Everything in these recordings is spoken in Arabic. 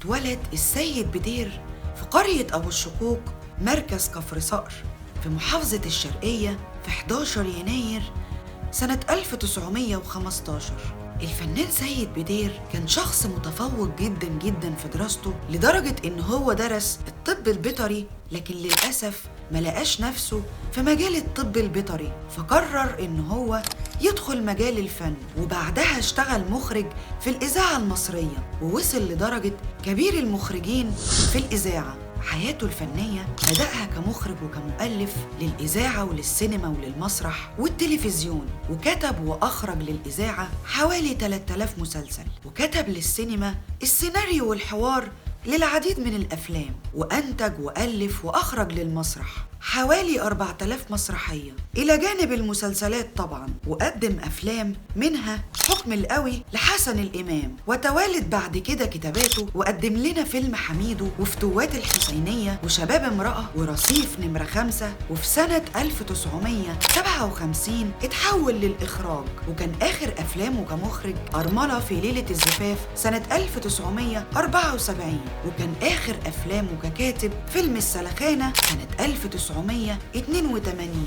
اتولد السيد بدير في قرية أبو الشقوق مركز كفر صقر في محافظة الشرقية في 11 يناير سنة 1915. الفنان سيد بدير كان شخص متفوق جدا جدا في دراسته، لدرجة إن هو درس الطب البيطري، لكن للأسف ما لقاش نفسه في مجال الطب البيطري، فقرر إن هو يدخل مجال الفن، وبعدها اشتغل مخرج في الإذاعة المصرية، ووصل لدرجة كبير المخرجين في الإذاعة. حياته الفنية بدأها كمخرج وكمؤلف للإذاعة وللسينما وللمسرح والتلفزيون، وكتب وأخرج للإذاعة حوالي 3000 مسلسل، وكتب للسينما السيناريو والحوار للعديد من الأفلام، وأنتج وألف وأخرج للمسرح حوالي 4000 مسرحية إلى جانب المسلسلات طبعاً، وقدم أفلام منها حكم القوي لحسن الإمام، وتوالد بعد كده كتاباته وقدم لنا فيلم حميدو وفتوات الحسينية وشباب امرأة ورصيف نمرة 5، وفي سنة 1957 اتحول للإخراج، وكان آخر أفلامه كمخرج أرملة في ليلة الزفاف سنة 1974، وكان آخر أفلامه ككاتب فيلم السلخانة سنة 1982.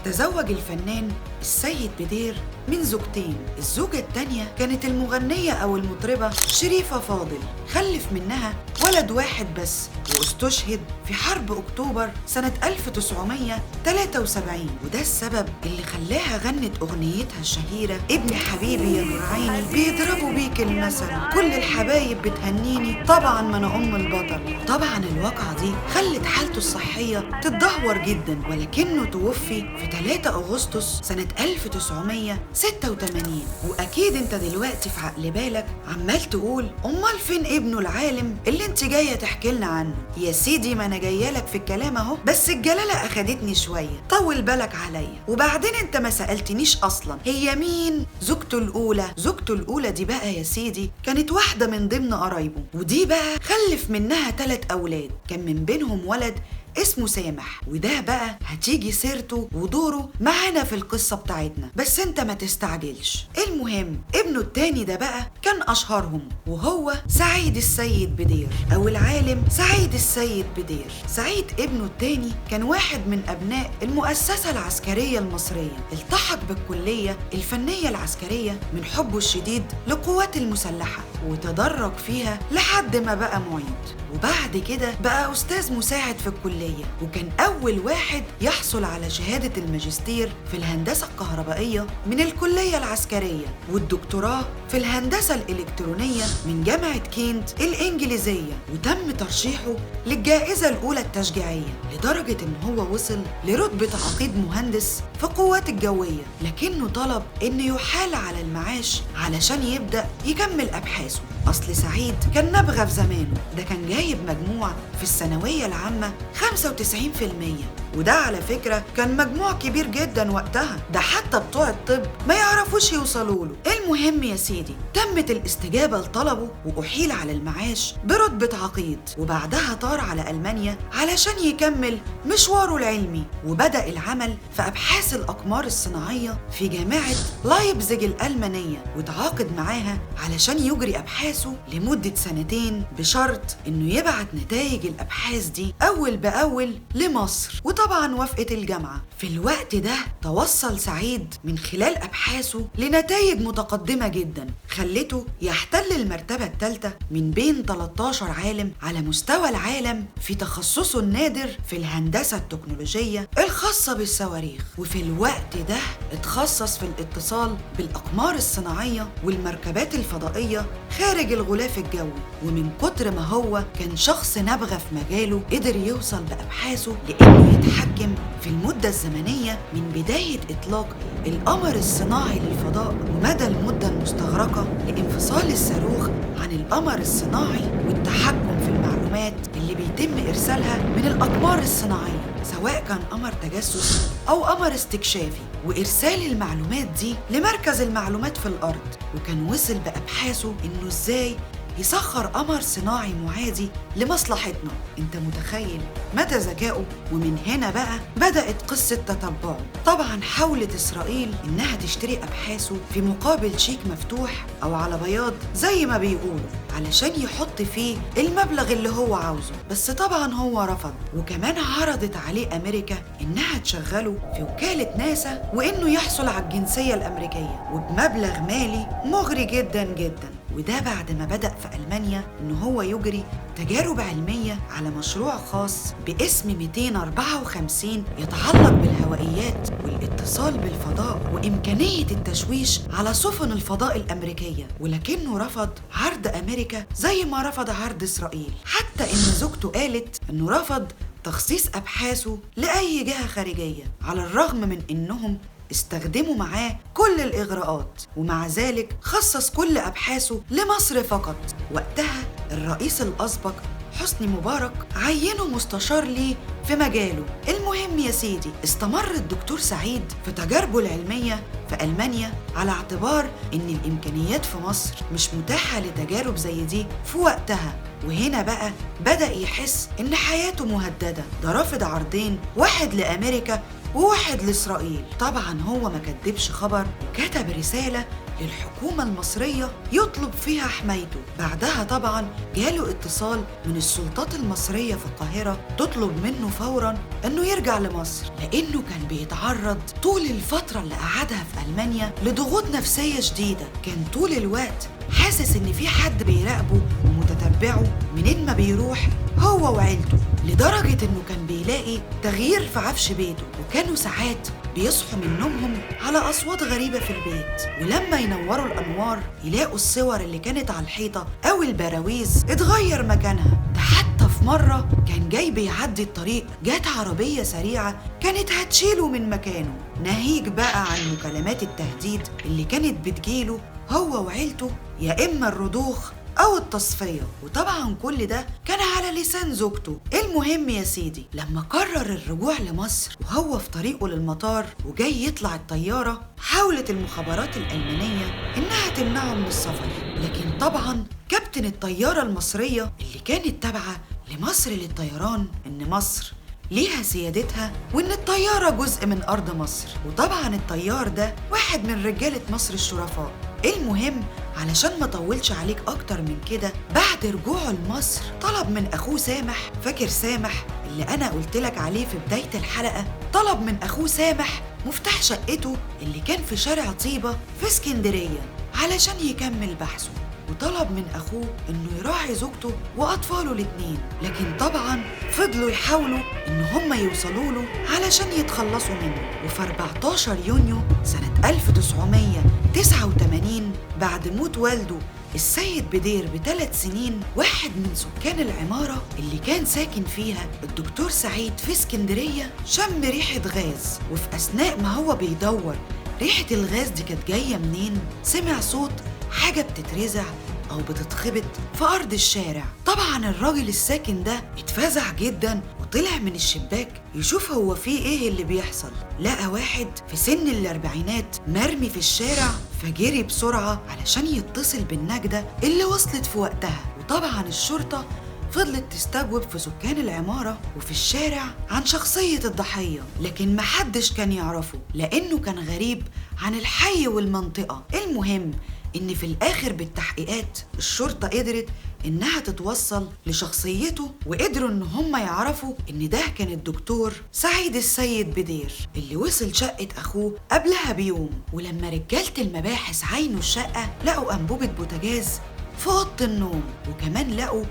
تزوج الفنان السيد بدير من زوجتين، الزوجة التانية كانت المغنية أو المطربة شريفة فاضل، خلف منها ولد واحد بس، واستشهد في حرب أكتوبر سنة 1973، وده السبب اللي خلاها غنت أغنيتها الشهيرة ابن حبيبي يا نور عيني بيضربوا بيك المثل، كل الحبايب بتهنيني طبعا ما أنا أم البطل. طبعا الواقعة دي خلت حالته الصحية تتدهور جدا، ولكنه توفي في 3 أغسطس سنة 1986. وأكيد انت دلوقتي في عقل بالك عمال تقول أمال فين ابنه العالم اللي انت جاية تحكي لنا عنه؟ يا سيدي ما انا جايه لك في الكلام اهو، بس الجلاله اخدتني شويه، طول بالك عليا. وبعدين انت ما سالتنيش اصلا هي مين زوجته الاولى. زوجته الاولى دي بقى يا سيدي كانت واحده من ضمن قرايبه، ودي بقى خلف منها 3 اولاد، كان من بينهم ولد اسمه سامح، وده بقى هتيجي سيرته ودوره معانا في القصة بتاعتنا، بس انت ما تستعجلش. المهم ابنه التاني ده بقى كان أشهرهم، وهو سعيد السيد بدير أو العالم سعيد السيد بدير. سعيد ابنه التاني كان واحد من أبناء المؤسسة العسكرية المصرية، التحق بالكلية الفنية العسكرية من حبه الشديد للقوات المسلحة، وتدرج فيها لحد ما بقى معيد، وبعد كده بقى أستاذ مساعد في الكلية، وكان أول واحد يحصل على شهادة الماجستير في الهندسة الكهربائية من الكلية العسكرية، والدكتوراه في الهندسة الإلكترونية من جامعة كينت الإنجليزية، وتم ترشيحه للجائزة الأولى التشجيعية، لدرجة إن هو وصل لرتبة عقيد مهندس في القوات الجوية، لكنه طلب إنه يحال على المعاش علشان يبدأ يكمل أبحاثه. أصل سعيد كان نبغى في زمانه، ده كان جايب مجموع في الثانوية العامة 95%، وده على فكرة كان مجموع كبير جدا وقتها، ده حتى بتوع الطب ما يعرفوش يوصلوا له. المهم يا سيدي تمت الاستجابة لطلبه، وأحيل على المعاش برتبة عقيد، وبعدها طار على ألمانيا علشان يكمل مشواره العلمي، وبدأ العمل في أبحاث الأقمار الصناعية في جامعة لايبزيج الألمانية، وتعاقد معاها علشان يجري أبحاثه لمدة 2 بشرط إنه يبعت نتائج الأبحاث دي أول بأول لمصر، وطبعا وافقت الجامعة. في الوقت ده توصل سعيد من خلال أبحاثه لنتائج متقدمة جدا خلته يحتل المرتبة الثالثة من بين 13 عالم على مستوى العالم في تخصصه النادر في الهندسة التكنولوجية الخاصة بالصواريخ. وفي الوقت ده اتخصص في الاتصال بالأقمار الصناعية والمركبات الفضائية خارج الغلاف الجوي، ومن كتر ما هو كان شخص نبغى في مجاله قدر يوصل بأبحاثه لأنه يتحكم في المدة الزمنية من بداية إطلاق القمر الصناعي للفضاء ومدى المدة المستغرقة لانفصال الصاروخ عن القمر الصناعي، والتحكم في المعلومات اللي بيتم إرسالها من الأقمار الصناعية سواء كان قمر تجسس أو قمر استكشافي، وإرسال المعلومات دي لمركز المعلومات في الأرض. وكان وصل بأبحاثه إنه إزاي يسخر قمر صناعي معادي لمصلحتنا. انت متخيل مدى ذكائه؟ ومن هنا بقى بدأت قصة تتبعه. طبعا حاولت إسرائيل إنها تشتري أبحاثه في مقابل شيك مفتوح أو على بياض زي ما بيقولوا، علشان يحط فيه المبلغ اللي هو عاوزه، بس طبعا هو رفض. وكمان عرضت عليه أمريكا إنها تشغله في وكالة ناسا وإنه يحصل على الجنسية الأمريكية وبمبلغ مالي مغري جدا جدا. وده بعد ما بدأ في ألمانيا إن هو يجري تجارب علمية على مشروع خاص باسم 254 يتعلق بالهوائيات والاتصال بالفضاء وإمكانية التشويش على سفن الفضاء الأمريكية. ولكنه رفض عرض أمريكا زي ما رفض عرض إسرائيل، حتى إن زوجته قالت إنه رفض تخصيص أبحاثه لأي جهة خارجية، على الرغم من إنهم استخدموا معاه كل الإغراءات، ومع ذلك خصص كل أبحاثه لمصر فقط. وقتها الرئيس الأسبق حسني مبارك عينه مستشار ليه في مجاله. المهم يا سيدي، استمر الدكتور سعيد في تجاربه العلمية في ألمانيا على اعتبار إن الإمكانيات في مصر مش متاحة لتجارب زي دي في وقتها. وهنا بقى بدأ يحس إن حياته مهددة. ده رافض عرضين، واحد لأمريكا وواحد لإسرائيل. طبعا هو ما كدبش خبر وكتب رسالة للحكومة المصرية يطلب فيها حمايته. بعدها طبعا جاله اتصال من السلطات المصرية في القاهرة تطلب منه فورا انه يرجع لمصر، لانه كان بيتعرض طول الفترة اللي قعدها في ألمانيا لضغوط نفسية شديدة. كان طول الوقت حاسس ان في حد بيراقبه ومتتبعه منين ما بيروح هو وعيلته، لدرجة انه كان بيلاقي تغيير في عفش بيته، وكانوا ساعات بيصحوا من نومهم على أصوات غريبة في البيت، ولما ينوروا الأنوار يلاقوا الصور اللي كانت على الحيطة أو البراويز اتغير مكانها. ده حتى في مرة كان جاي بيعدي الطريق جات عربية سريعة كانت هتشيله من مكانه، ناهيك بقى عن مكالمات التهديد اللي كانت بتجيله هو وعيلته، يا إما الرضوخ أو التصفية. وطبعا كل ده كان على لسان زوجته. المهم يا سيدي، لما قرر الرجوع لمصر وهو في طريقه للمطار وجاي يطلع الطيارة، حاولت المخابرات الألمانية إنها تمنعه من السفر، لكن طبعا كابتن الطيارة المصرية اللي كانت تابعة لمصر للطيران إن مصر ليها سيادتها وإن الطيارة جزء من أرض مصر، وطبعا الطيار ده واحد من رجالة مصر الشرفاء. المهم علشان ما طولش عليك أكتر من كده، بعد رجوعه لمصر طلب من أخوه سامح، فاكر سامح اللي أنا قلتلك عليه في بداية الحلقة؟ طلب من أخوه سامح مفتاح شقته اللي كان في شارع طيبة في اسكندرية علشان يكمل بحثه، وطلب من أخوه إنه يراعي زوجته وأطفاله الاتنين. لكن طبعاً فضلوا يحاولوا إن هم يوصلوا له علشان يتخلصوا منه. وفي 14 يونيو سنة 1989 بعد موت والده السيد بدير ب3 سنين، واحد من سكان العمارة اللي كان ساكن فيها الدكتور سعيد في اسكندرية شم ريحة غاز، وفي أثناء ما هو بيدور ريحة الغاز دي كانت جاية منين، سمع صوت حاجة بتترزع أو بتتخبط في أرض الشارع. طبعا الراجل الساكن ده اتفزع جدا وطلع من الشباك يشوف هو فيه ايه اللي بيحصل. لقى واحد في سن الأربعينات مرمي في الشارع، فجري بسرعة علشان يتصل بالنجدة اللي وصلت في وقتها. وطبعا الشرطة فضلت تستجوب في سكان العمارة وفي الشارع عن شخصية الضحية، لكن محدش كان يعرفه لأنه كان غريب عن الحي والمنطقة. المهم إن في الآخر بالتحقيقات الشرطة قدرت إنها تتوصل لشخصيته، وقدروا إن هم يعرفوا إن ده كان الدكتور سعيد السيد بدير اللي وصل شقة أخوه قبلها بيوم. ولما رجالة المباحث عينوا الشقة لقوا أنبوبة بوتاجاز في أوضة النوم، وكمان لقوا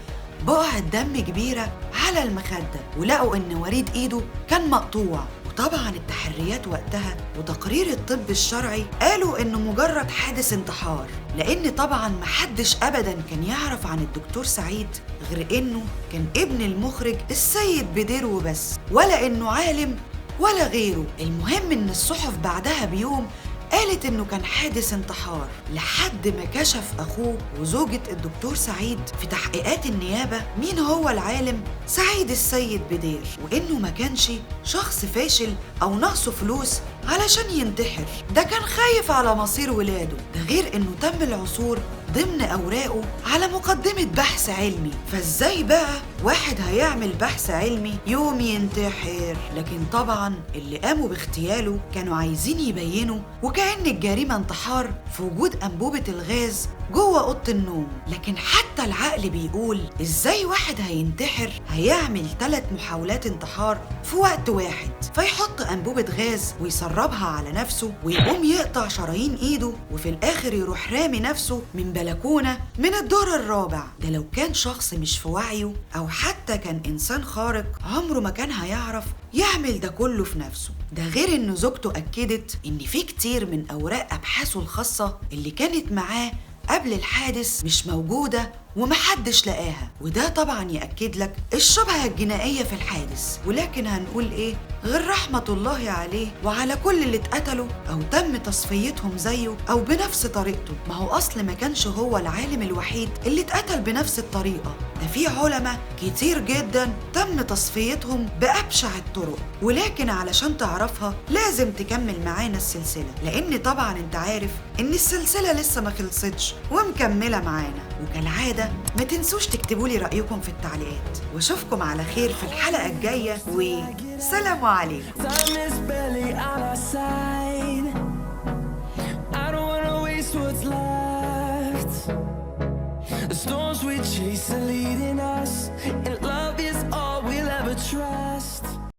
بقعة دم كبيرة على المخدة، ولقوا إن وريد إيده كان مقطوع. وطبعا التحريات وقتها وتقرير الطب الشرعي قالوا إنه مجرد حادث انتحار، لأن طبعا محدش أبدا كان يعرف عن الدكتور سعيد غير إنه كان ابن المخرج السيد بدير وبس، ولا إنه عالم ولا غيره. المهم إن الصحف بعدها بيوم قالت إنه كان حادث انتحار، لحد ما كشف أخوه وزوجة الدكتور سعيد في تحقيقات النيابة مين هو العالم سعيد السيد بدير، وإنه ما كانش شخص فاشل أو ناقصه فلوس علشان ينتحر، ده كان خايف على مصير ولاده. ده غير إنه تم العثور ضمن أوراقه على مقدمة بحث علمي. فإزاي بقى واحد هيعمل بحث علمي يوم ينتحر؟ لكن طبعا اللي قاموا باغتياله كانوا عايزين يبينوا وكأن الجريمة انتحار في وجود أنبوبة الغاز جوه أوضة النوم. لكن حتى العقل بيقول إزاي واحد هينتحر هيعمل 3 محاولات انتحار في وقت واحد، فيحط أنبوبة غاز ويسربها على نفسه ويقوم يقطع شرايين إيده وفي الآخر يروح رامي نفسه من بلكونة من الدور الرابع. ده لو كان شخص مش في وعيه أو حتى كان إنسان خارق عمره ما كان هيعرف يعمل ده كله في نفسه. ده غير إن زوجته أكدت إن في كتير من أوراق أبحاثه الخاصة اللي كانت معاه قبل الحادث مش موجودة ومحدش لقاها، وده طبعا يأكد لك الشبهة الجنائية في الحادث. ولكن هنقول ايه غير رحمة الله عليه وعلى كل اللي اتقتلوا أو تم تصفيتهم زيه أو بنفس طريقته. ما هو أصل ما كانش هو العالم الوحيد اللي اتقتل بنفس الطريقة، ده في علماء كتير جدا تم تصفيتهم بأبشع الطرق. ولكن علشان تعرفها لازم تكمل معانا السلسلة، لأن طبعا انت عارف إن السلسلة لسه ما خلصتش ومكملة معانا. وكالعادة ما تنسوش تكتبوا لي رأيكم في التعليقات، واشوفكم على خير في الحلقة الجاية، وسلام عليكم. The storms we chase are leading us, and love is all we'll ever try.